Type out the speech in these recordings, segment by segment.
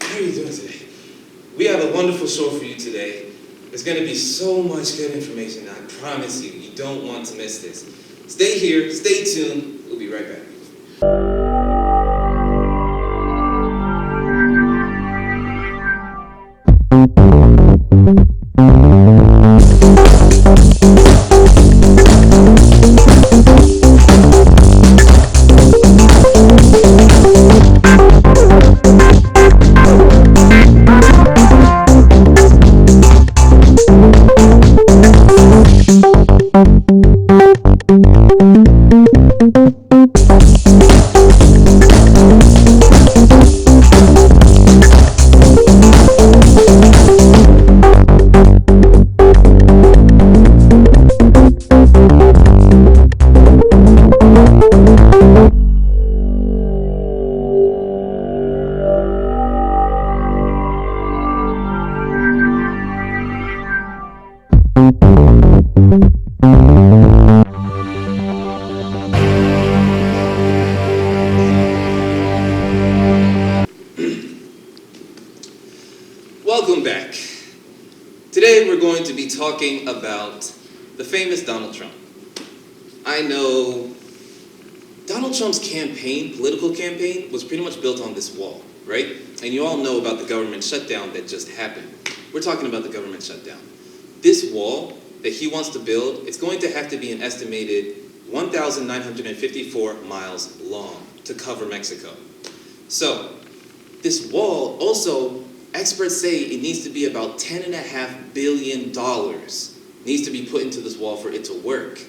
How are you doing today? We have a wonderful show for you today. There's going to be so much good information. I promise you, you don't want to miss this. Stay here, stay tuned. We'll be right back. Welcome back. Today we're going to be talking about the famous Donald Trump. I know Donald Trump's campaign, political campaign, was pretty much built on this wall, right? And you all know about the government shutdown that just happened. We're talking about the government shutdown. This wall that he wants to build, it's going to have to be an estimated 1,954 miles long to cover Mexico. So, this wall also, experts say it needs to be about $10.5 billion needs to be put into this wall for it to work.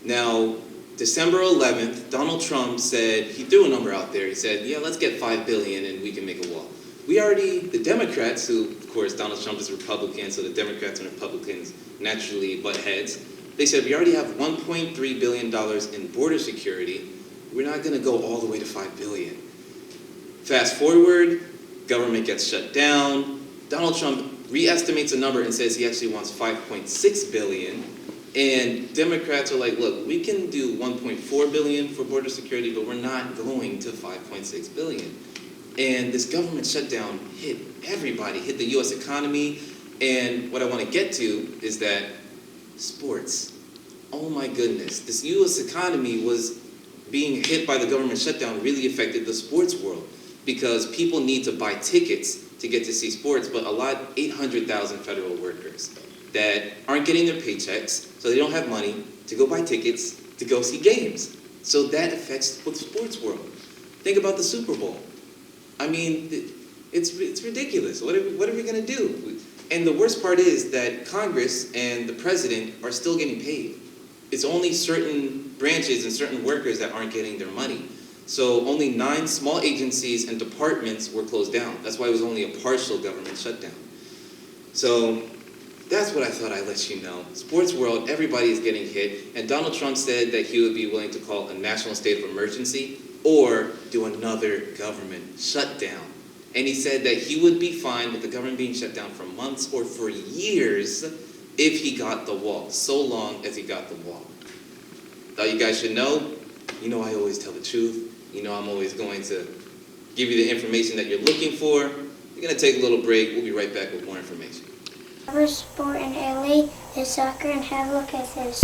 Now, December 11th, Donald Trump said, he threw a number out there. He said, yeah, let's get $5 billion and we can make a wall. The Democrats, who, of course, Donald Trump is Republican, so the Democrats and Republicans naturally butt heads. They said, we already have $1.3 billion in border security. We're not going to go all the way to $5 billion. Fast forward, government gets shut down. Donald Trump re-estimates a number and says he actually wants $5.6 billion. And Democrats are like, look, we can do $1.4 billion for border security, but we're not going to $5.6 billion. And this government shutdown hit everybody, hit the U.S. economy. And what I want to get to is that sports. Oh my goodness, this U.S. economy was being hit by the government shutdown really affected the sports world because people need to buy tickets to get to see sports, but 800,000 federal workers that aren't getting their paychecks, so they don't have money to go buy tickets to go see games. So that affects the sports world. Think about the Super Bowl. I mean, it's ridiculous. What are we going to do? And the worst part is that Congress and the president are still getting paid. It's only certain branches and certain workers that aren't getting their money. So only 9 small agencies and departments were closed down. That's why it was only a partial government shutdown. So that's what I thought I'd let you know. Sports world, everybody is getting hit. And Donald Trump said that he would be willing to call a national state of emergency or do another government shutdown. And he said that he would be fine with the government being shut down for months or for years if he got the wall, so long as he got the wall. Thought you guys should know. You know I always tell the truth. You know I'm always going to give you the information that you're looking for. We're going to take a little break. We'll be right back with more information. Our sport in LA is soccer, and have a look at this.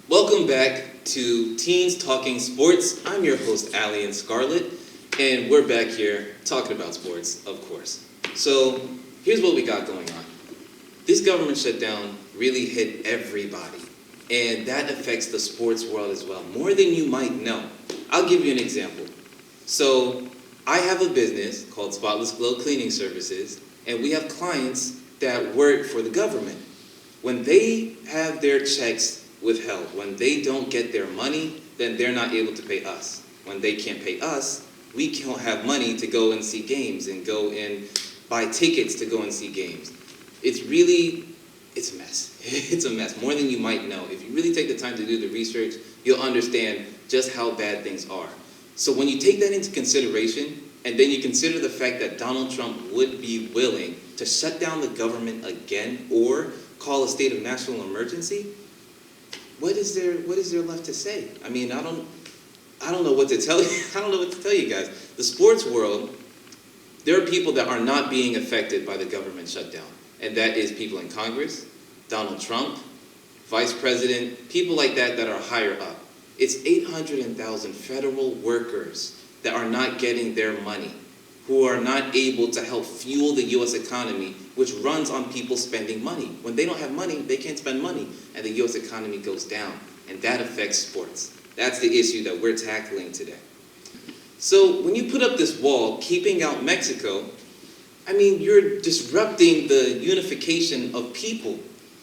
Welcome back to Teens Talking Sports. I'm your host, Alian, Scarlett, and we're back here talking about sports, of course. So here's what we got going on. This government shutdown really hit everybody, and that affects the sports world as well, more than you might know. I'll give you an example. So I have a business called Spotless Glow Cleaning Services, and we have clients that work for the government. When they have their checks withheld, when they don't get their money, then they're not able to pay us. When they can't pay us, we can't have money to go and see games and go and buy tickets to go and see games. It's a mess. It's a mess, more than you might know. If you really take the time to do the research, you'll understand just how bad things are. So when you take that into consideration, and then you consider the fact that Donald Trump would be willing to shut down the government again or call a state of national emergency, what is there left to say? I mean, I don't know what to tell you. I don't know what to tell you guys. The sports world, there are people that are not being affected by the government shutdown, and that is people in Congress, Donald Trump, Vice President, people like that that are higher up. It's 800,000 federal workers that are not getting their money, who are not able to help fuel the U.S. economy, which runs on people spending money. When they don't have money, they can't spend money, and the U.S. economy goes down, and that affects sports. That's the issue that we're tackling today. So when you put up this wall, keeping out Mexico, I mean, you're disrupting the unification of people.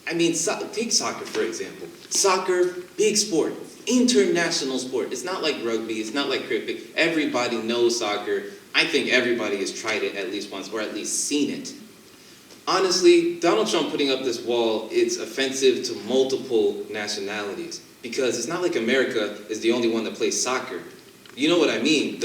I mean, take soccer, for example. Soccer, big sport, international sport. It's not like rugby, it's not like cricket. Everybody knows soccer. I think everybody has tried it at least once, or at least seen it. Honestly, Donald Trump putting up this wall, it's offensive to multiple nationalities, because it's not like America is the only one that plays soccer. You know what I mean?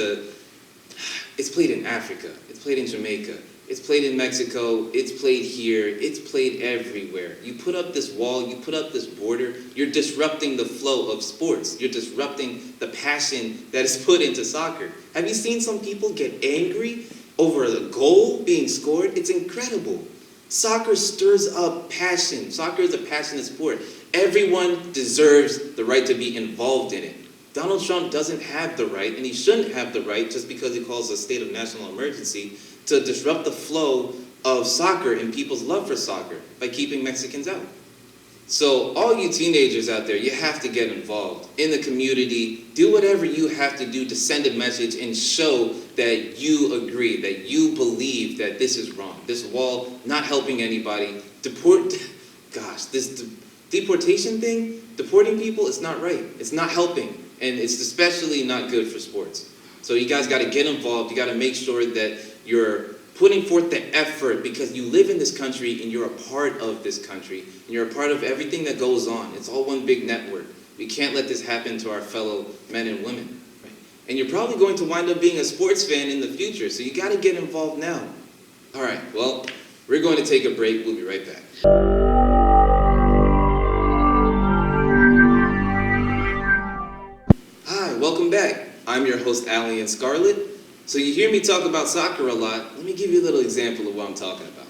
It's played in Africa, it's played in Jamaica, it's played in Mexico, it's played here, it's played everywhere. You put up this wall, you put up this border, you're disrupting the flow of sports. You're disrupting the passion that is put into soccer. Have you seen some people get angry over a goal being scored? It's incredible. Soccer stirs up passion. Soccer is a passionate sport. Everyone deserves the right to be involved in it. Donald Trump doesn't have the right, and he shouldn't have the right, just because he calls a state of national emergency, to disrupt the flow of soccer and people's love for soccer by keeping Mexicans out. So all you teenagers out there, you have to get involved in the community. Do whatever you have to do to send a message and show that you agree, that you believe that this is wrong. This wall not helping anybody. This deportation thing, deporting people, it's not right. It's not helping, and it's especially not good for sports. So you guys got to get involved. You got to make sure that you're putting forth the effort, because you live in this country and you're a part of this country, and you're a part of everything that goes on. It's all one big network. We can't let this happen to our fellow men and women. Right? And you're probably going to wind up being a sports fan in the future, so you got to get involved now. All right, well, we're going to take a break. We'll be right back. Hi, welcome back. I'm your host, Alian Scarlett. So you hear me talk about soccer a lot. Let me give you a little example of what I'm talking about.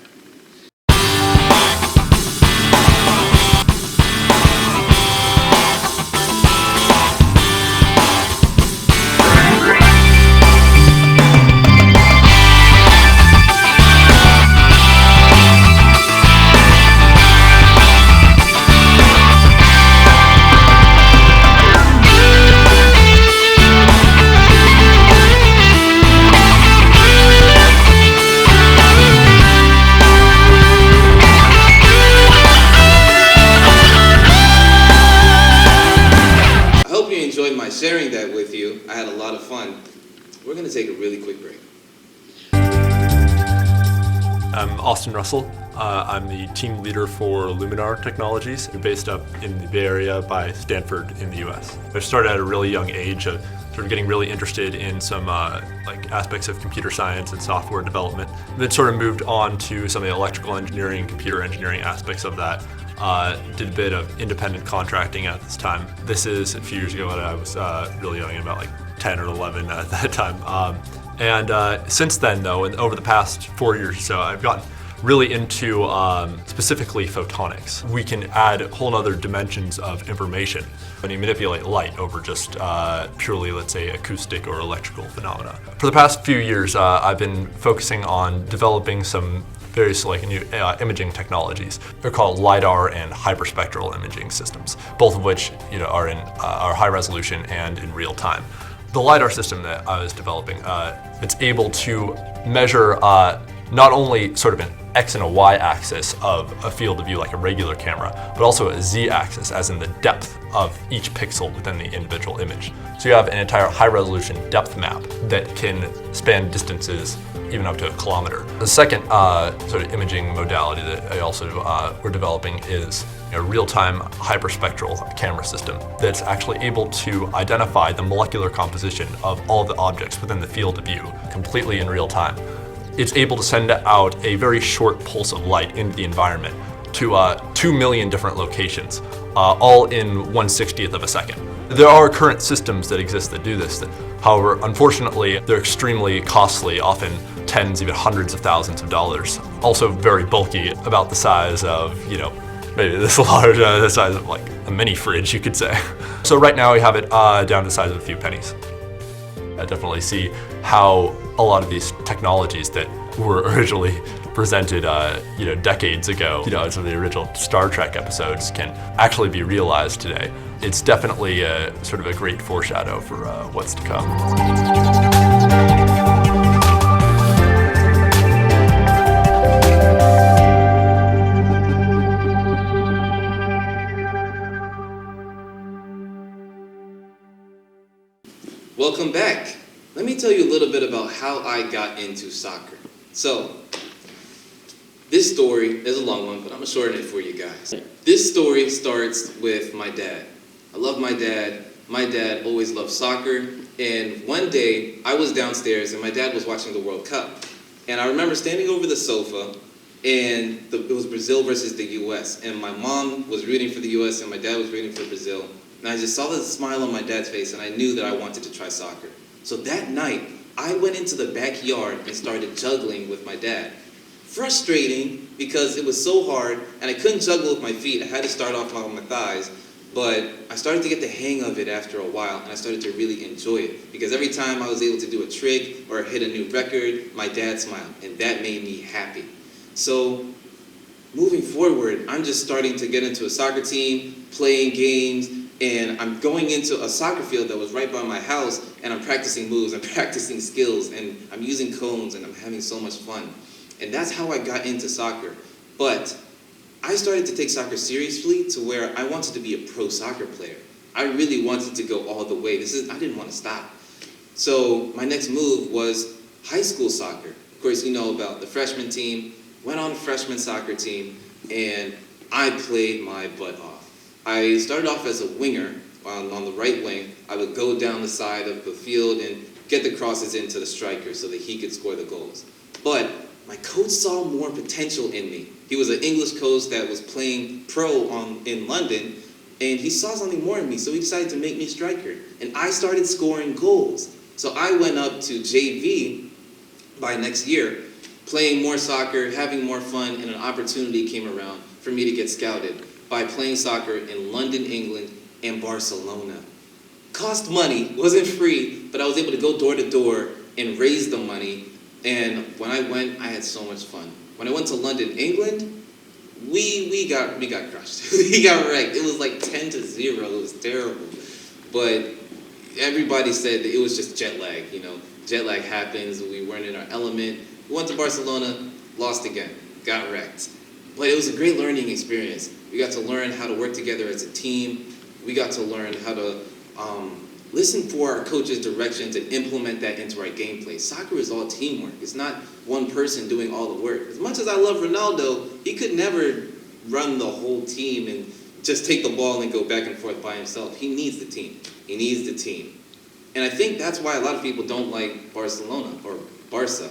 Sharing that with you. I had a lot of fun. We're going to take a really quick break. I'm Austin Russell. I'm the team leader for Luminar Technologies, based up in the Bay Area by Stanford in the US. I started at a really young age of sort of getting really interested in some aspects of computer science and software development. Then sort of moved on to some of the electrical engineering, computer engineering aspects of that. Did a bit of independent contracting at this time. This is a few years ago when I was really young, about like 10 or 11 at that time. And since then, though, and over the past 4 years or so, I've gotten really into specifically photonics. We can add whole other dimensions of information when you manipulate light over just purely, let's say, acoustic or electrical phenomena. For the past few years, I've been focusing on developing some various new imaging technologies. They're called LiDAR and hyperspectral imaging systems, both of which are high resolution and in real time. The LiDAR system that I was developing, it's able to measure not only sort of an X and a Y axis of a field of view like a regular camera, but also a Z axis, as in the depth of each pixel within the individual image. So you have an entire high resolution depth map that can span distances even up to a kilometer. The second sort of imaging modality that I also we're developing is a real-time hyperspectral camera system that's actually able to identify the molecular composition of all the objects within the field of view completely in real time. It's able to send out a very short pulse of light into the environment to 2 million different locations, all in 1/60th of a second. There are current systems that exist that do this. However, unfortunately, they're extremely costly, often tens, even hundreds of thousands of dollars. Also very bulky, about the size of, maybe this large, the size of like a mini fridge, you could say. So right now we have it down to the size of a few pennies. I definitely see how a lot of these technologies that were originally presented, decades ago, some of the original Star Trek episodes can actually be realized today. It's definitely sort of a great foreshadow for what's to come. Welcome back. Let me tell you a little bit about how I got into soccer. So, this story is a long one, but I'm gonna shorten it for you guys. This story starts with my dad. I love my dad. My dad always loved soccer. And one day, I was downstairs and my dad was watching the World Cup. And I remember standing over the sofa, and it was Brazil versus the US. And my mom was rooting for the US and my dad was rooting for Brazil. And I just saw the smile on my dad's face and I knew that I wanted to try soccer. So that night, I went into the backyard and started juggling with my dad. Frustrating because it was so hard and I couldn't juggle with my feet. I had to start off on my thighs. But I started to get the hang of it after a while and I started to really enjoy it. Because every time I was able to do a trick or hit a new record, my dad smiled. And that made me happy. So moving forward, I'm just starting to get into a soccer team, playing games, and I'm going into a soccer field that was right by my house, and I'm practicing moves, I'm practicing skills, and I'm using cones, and I'm having so much fun. And that's how I got into soccer. But I started to take soccer seriously to where I wanted to be a pro soccer player. I really wanted to go all the way. I didn't want to stop. So my next move was high school soccer. Of course, you know about the freshman team. Went on a freshman soccer team, and I played my butt off. I started off as a winger on the right wing. I would go down the side of the field and get the crosses into the striker so that he could score the goals. But my coach saw more potential in me. He was an English coach that was playing pro in London, and he saw something more in me, so he decided to make me striker. And I started scoring goals. So I went up to JV by next year, playing more soccer, having more fun, and an opportunity came around for me to get scouted by playing soccer in London, England, and Barcelona. Cost money, wasn't free, but I was able to go door to door and raise the money. And when I went, I had so much fun. When I went to London, England, we got crushed. We got wrecked. It was like 10-0. It was terrible. But everybody said that it was just jet lag. Jet lag happens. We weren't in our element. We went to Barcelona, lost again, got wrecked. But it was a great learning experience. We got to learn how to work together as a team. We got to learn how to listen for our coach's directions and implement that into our gameplay. Soccer is all teamwork. It's not one person doing all the work. As much as I love Ronaldo, he could never run the whole team and just take the ball and go back and forth by himself. He needs the team. He needs the team. And I think that's why a lot of people don't like Barcelona or Barca,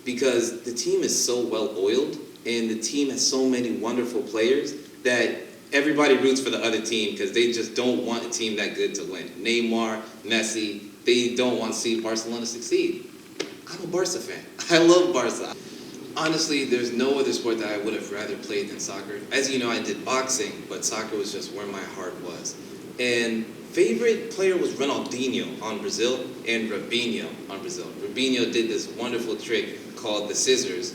because the team is so well-oiled and the team has so many wonderful players that everybody roots for the other team because they just don't want a team that good to win. Neymar, Messi, they don't want to see Barcelona succeed. I'm a Barca fan. I love Barca. Honestly, there's no other sport that I would have rather played than soccer. As you know, I did boxing, but soccer was just where my heart was. And favorite player was Ronaldinho on Brazil and Robinho on Brazil. Robinho did this wonderful trick called the scissors,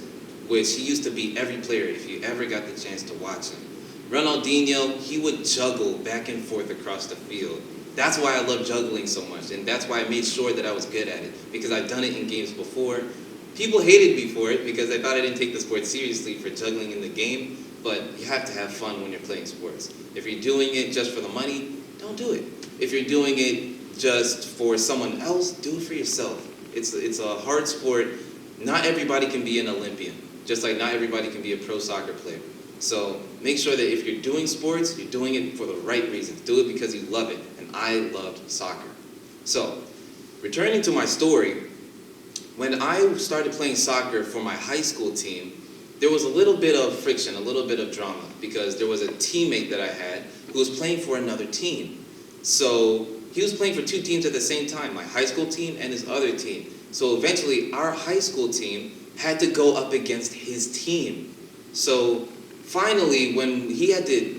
which he used to beat every player if you ever got the chance to watch him. Ronaldinho, he would juggle back and forth across the field. That's why I love juggling so much, and that's why I made sure that I was good at it, because I've done it in games before. People hated me for it because I thought I didn't take the sport seriously for juggling in the game, but you have to have fun when you're playing sports. If you're doing it just for the money, don't do it. If you're doing it just for someone else, do it for yourself. It's a hard sport. Not everybody can be an Olympian, just like not everybody can be a pro soccer player. So make sure that if you're doing sports, you're doing it for the right reasons. Do it because you love it, and I loved soccer. So, returning to my story, when I started playing soccer for my high school team, there was a little bit of friction, a little bit of drama, because there was a teammate that I had who was playing for another team. So he was playing for two teams at the same time, my high school team and his other team. So eventually our high school team had to go up against his team. So finally, when he had to,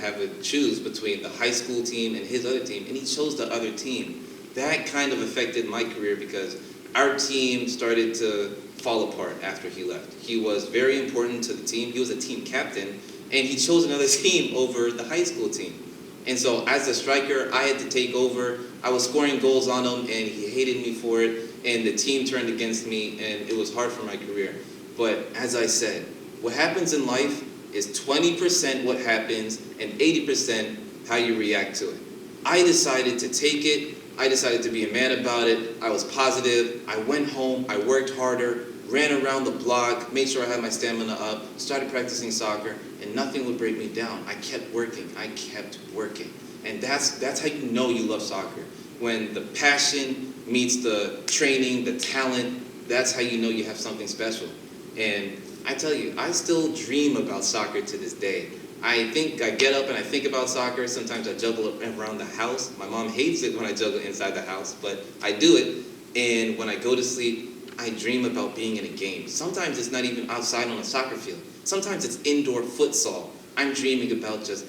have to choose between the high school team and his other team, and he chose the other team, that kind of affected my career because our team started to fall apart after he left. He was very important to the team. He was a team captain, and he chose another team over the high school team. And so as a striker, I had to take over. I was scoring goals on him, and he hated me for it, and the team turned against me, and it was hard for my career. But as I said, what happens in life is 20% what happens and 80% how you react to it. I decided to take it. I decided to be a man about it. I was positive. I went home. I worked harder, ran around the block, made sure I had my stamina up, started practicing soccer, and nothing would break me down. I kept working. I kept working. And that's how you know you love soccer. When the passion meets the training, the talent, that's how you know you have something special. And I tell you, I still dream about soccer to this day. I get up and I think about soccer. Sometimes I juggle around the house. My mom hates it when I juggle inside the house, but I do it. And when I go to sleep, I dream about being in a game. Sometimes it's not even outside on a soccer field. Sometimes it's indoor futsal. I'm dreaming about just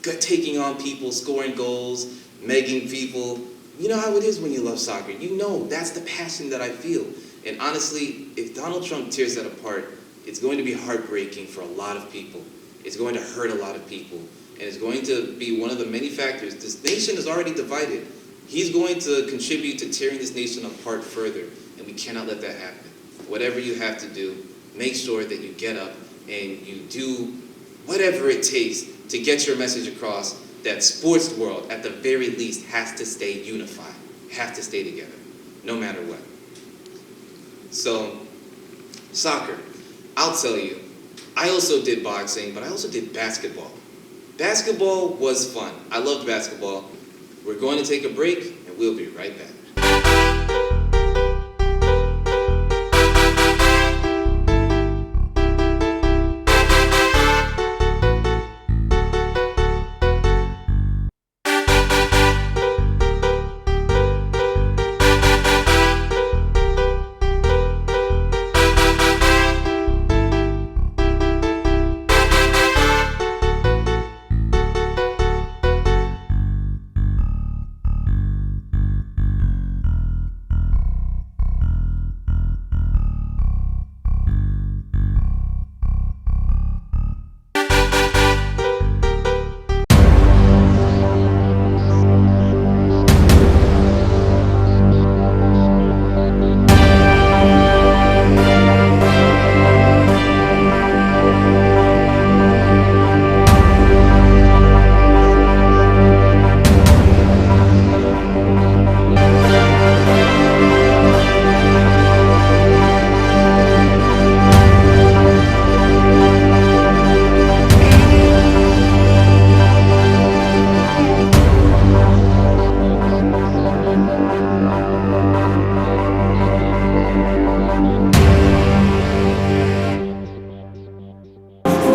taking on people, scoring goals, megging people. You know how it is when you love soccer. You know that's the passion that I feel. And honestly, if Donald Trump tears that apart, it's going to be heartbreaking for a lot of people. It's going to hurt a lot of people. And it's going to be one of the many factors. This nation is already divided. He's going to contribute to tearing this nation apart further. And we cannot let that happen. Whatever you have to do, make sure that you get up and you do whatever it takes to get your message across that sports world, at the very least, has to stay unified, have to stay together, no matter what. So, soccer. I'll tell you, I also did boxing, but I also did basketball. Basketball was fun. I loved basketball. We're going to take a break, and we'll be right back.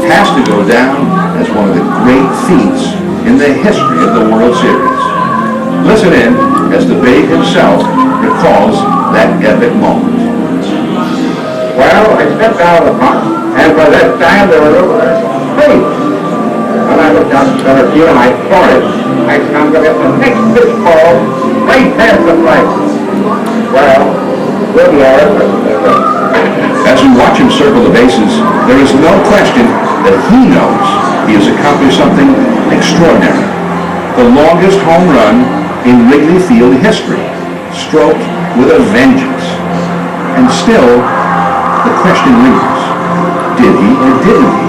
Has to go down as one of the great feats in the history of the World Series. Listen in as the Babe himself recalls that epic moment. Well, I stepped out of the box, and by that time there were over there space. When I looked out the center field and I farted, I found that the next pitch ball right past the plate. Well, good Lord. As we watch him circle the bases, there is no question that he knows he has accomplished something extraordinary. The longest home run in Wrigley Field history, stroked with a vengeance. And still, the question lingers, did he or didn't he?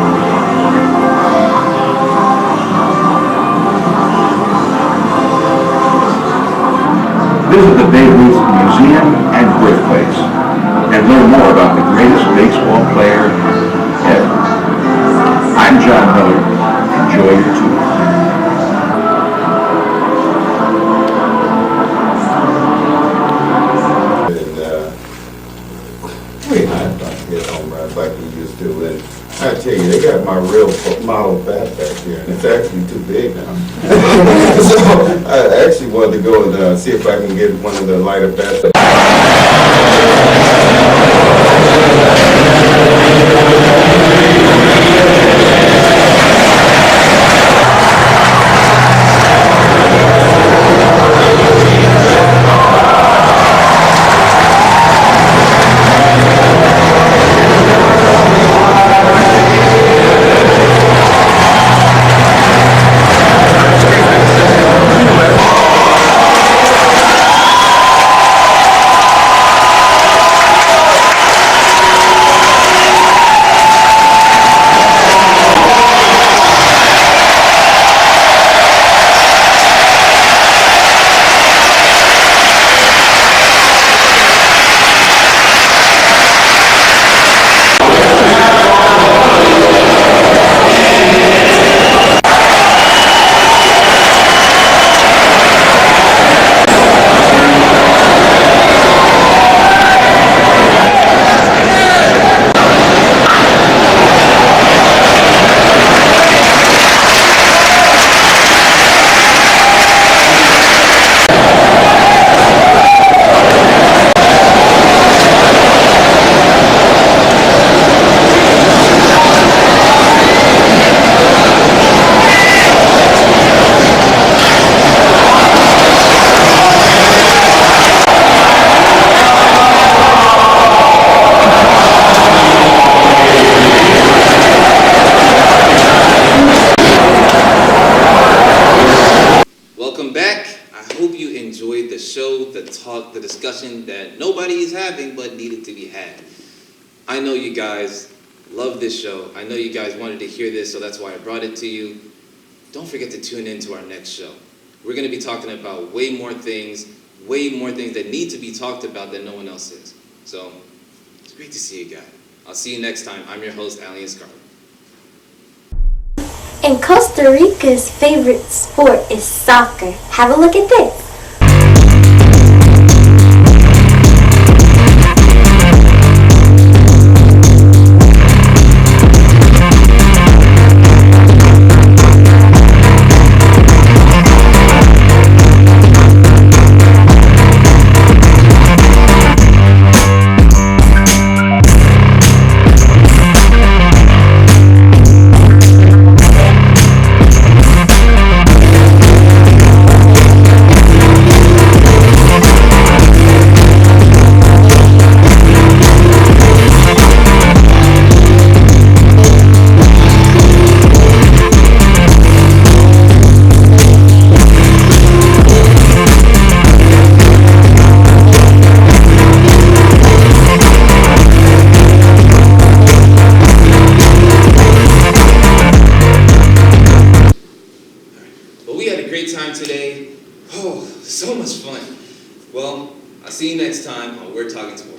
Visit the Babe Ruth Museum and birthplace and learn more about the greatest baseball player ever. I'm John Miller. Enjoy your tour. We're not about to get home runs like we used to. And I tell you, they got my real model bat back here, and it's actually too big now. So I actually wanted to go and see if I can get one of the lighter bats. The discussion that nobody is having but needed to be had. I know you guys love this show. I know you guys wanted to hear this, so that's why I brought it to you. Don't forget to tune in to our next show. We're going to be talking about way more things that need to be talked about that no one else is. So, it's great to see you guys. I'll see you next time. I'm your host, Alian Scarlett. And Costa Rica's favorite sport is soccer. Have a look at this. Today. Oh, so much fun. Well, I'll see you next time on We're Talking Sports.